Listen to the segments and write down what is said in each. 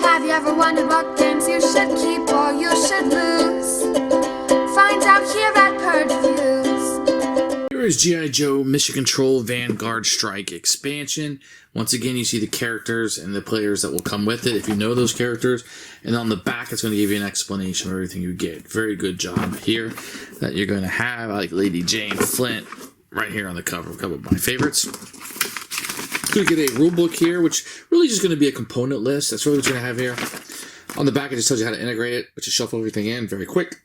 Have you ever wondered what games you should keep or you should lose? Find out here at Purge Reviews. Here is G.I. Joe Mission Control Vanguard Strike expansion. Once again, you see the characters and the players that will come with it if you know those characters. And on the back, it's going to give you an explanation of everything you get. Very good job here that you're going to have. I like Lady Jane Flint right here on the cover. A couple of my favorites. Going to get a rule book here, which really just going to be a component list. That's really what you're going to have here. On the back, it just tells you how to integrate it, but you shuffle everything in very quick.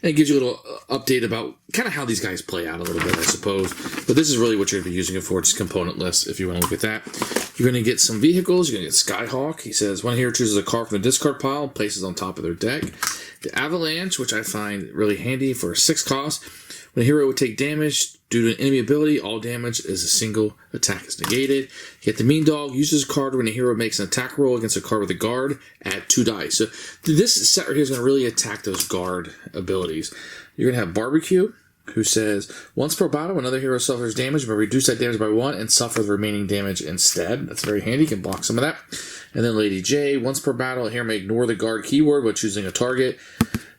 And it gives you a little update about kind of how these guys play out a little bit, I suppose. But this is really what you're going to be using it for, just component list, if you want to look at that. You're going to get some vehicles. You're going to get Skyhawk. He says, one hero chooses a car from the discard pile, places on top of their deck. The Avalanche, which I find really handy for 6 cost. When a hero would take damage due to an enemy ability, all damage is a single attack is negated. You get the Mean Dog, uses a card when a hero makes an attack roll against a card with a guard, add 2 dice. So this set right here is going to really attack those guard abilities. You're going to have Barbecue, who says, once per battle, another hero suffers damage, but reduce that damage by 1 and suffer the remaining damage instead. That's very handy. You can block some of that. And then Lady J, once per battle, a hero may ignore the guard keyword when choosing a target.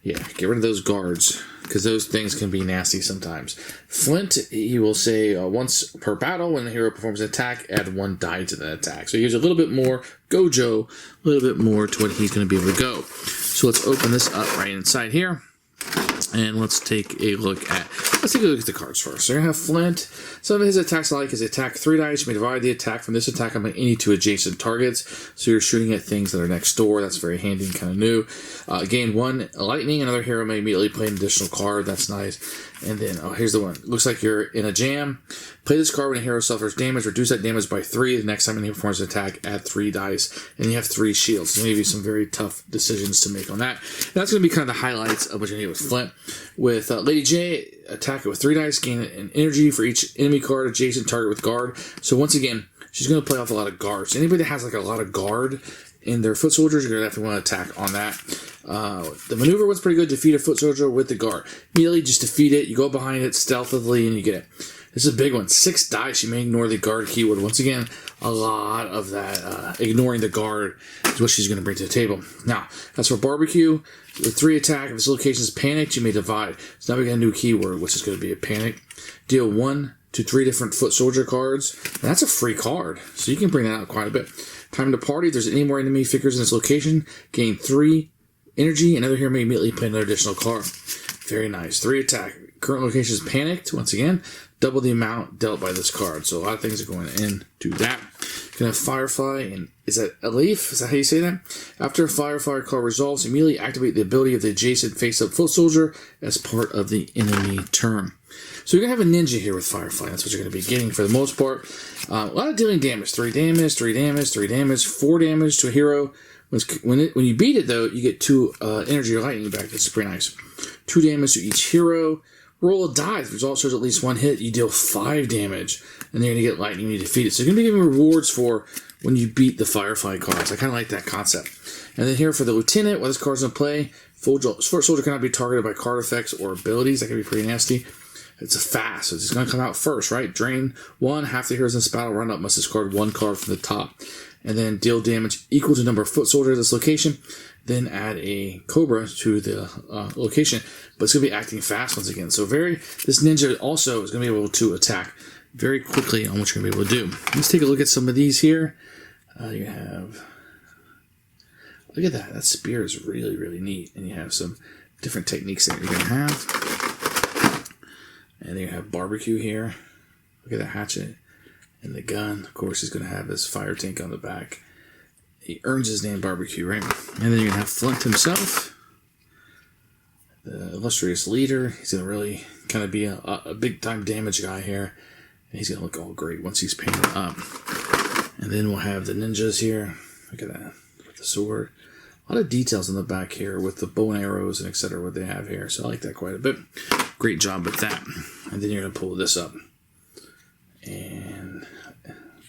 Yeah, get rid of those guards, because those things can be nasty sometimes. Flint, he will say once per battle, when the hero performs an attack, add 1 die to that attack. So he gives a little bit more Gojo, a little bit more to what he's going to be able to go. So let's open this up right inside here. And let's take a look at the cards first. So you're going to have Flint. Some of his attacks like is attack 3 dice. You may divide the attack from this attack among any 2 adjacent targets. So you're shooting at things that are next door. That's very handy and kind of new. Gain 1 lightning. Another hero may immediately play an additional card. That's nice. And then, here's the one. Looks like you're in a jam. Play this card when a hero suffers damage. Reduce that damage by 3. The next time a hero performs an attack, add 3 dice. And you have 3 shields. So maybe some very tough decisions to make on that. And that's going to be kind of the highlights of what you're going to get with Flint. With Lady J, attack it with 3 dice. Gain an energy for each enemy card adjacent target with guard. So once again, she's going to play off a lot of guards. Anybody that has like a lot of guard in their foot soldiers, you're going to have to want to attack on that. The maneuver one's pretty good. Defeat a foot soldier with the guard. Immediately just defeat it. You go behind it stealthily and you get it. This is a big one. 6 dice. You may ignore the guard keyword. Once again, a lot of that ignoring the guard is what she's going to bring to the table. Now, as for Barbecue, with 3 attack, if this location is panicked, you may divide. So now we got a new keyword, which is going to be a panic. Deal 1 to 3 different foot soldier cards. And that's a free card, so you can bring that out quite a bit. Time to party. If there's any more enemy figures in this location, gain 3 energy. Another hero may immediately play another additional card. Very nice. 3 attack. Current location is panicked. Once again, double the amount dealt by this card. So a lot of things are going into that. You're going to have Firefly, and is that a leaf? Is that how you say that? After a Firefly card resolves, immediately activate the ability of the adjacent face-up foot soldier as part of the enemy turn. So you're going to have a ninja here with Firefly. That's what you're going to be getting for the most part. A lot of dealing damage. 3 damage, 3 damage, 3 damage, 4 damage to a hero. When you beat it, though, you get 2 energy or lightning back. That's pretty nice. 2 damage to each hero. Roll a die. If the result shows at least 1 hit, you deal 5 damage. And then you're going to get lightning when you defeat it. So you're going to be giving rewards for when you beat the Firefly cards. I kind of like that concept. And then here for the Lieutenant, while this card's in play, foot soldier cannot be targeted by card effects or abilities. That can be pretty nasty. It's a fast, so it's going to come out first, right? Drain 1, half the heroes in this battle run up must discard 1 card from the top. And then deal damage equal to the number of foot soldiers at this location. Then add a Cobra to the location. But it's going to be acting fast once again. So this ninja also is going to be able to attack very quickly on what you're going to be able to do. Let's take a look at some of these here. You have... Look at that. That spear is really, really neat. And you have some different techniques that you're going to have. And then you have Barbecue here. Look at the hatchet and the gun. Of course, he's going to have his fire tank on the back. He earns his name Barbecue, right? And then you're going to have Flint himself, the illustrious leader. He's going to really kind of be a big-time damage guy here. And he's going to look all great once he's painted up. And then we'll have the ninjas here. Look at that. With the sword. A lot of details in the back here with the bow and arrows and etc. what they have here. So I like that quite a bit. Great job with that. And then you're going to pull this up. And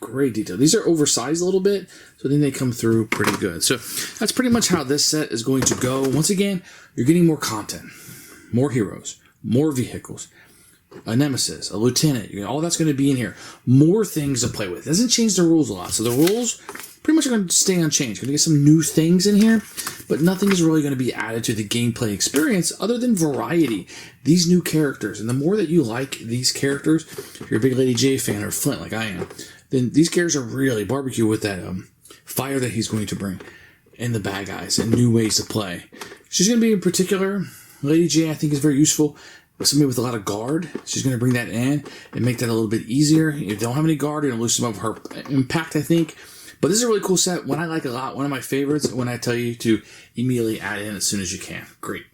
great detail. These are oversized a little bit, so then they come through pretty good. So that's pretty much how this set is going to go. Once again, you're getting more content, more heroes, more vehicles, a nemesis, a lieutenant. All that's going to be in here. More things to play with. It doesn't change the rules a lot. So the rules pretty much are going to stay unchanged. Going to get some new things in here, but nothing is really going to be added to the gameplay experience other than variety. These new characters, and the more that you like these characters, if you're a big Lady J fan or Flint like I am, then these characters are really barbecue with that fire that he's going to bring, and the bad guys, and new ways to play. She's going to be in particular, Lady J I think is very useful. Somebody with a lot of guard, she's going to bring that in and make that a little bit easier. If you don't have any guard, you're going to lose some of her impact, I think. But this is a really cool set, one I like a lot, one of my favorites, when I tell you to immediately add in as soon as you can. Great.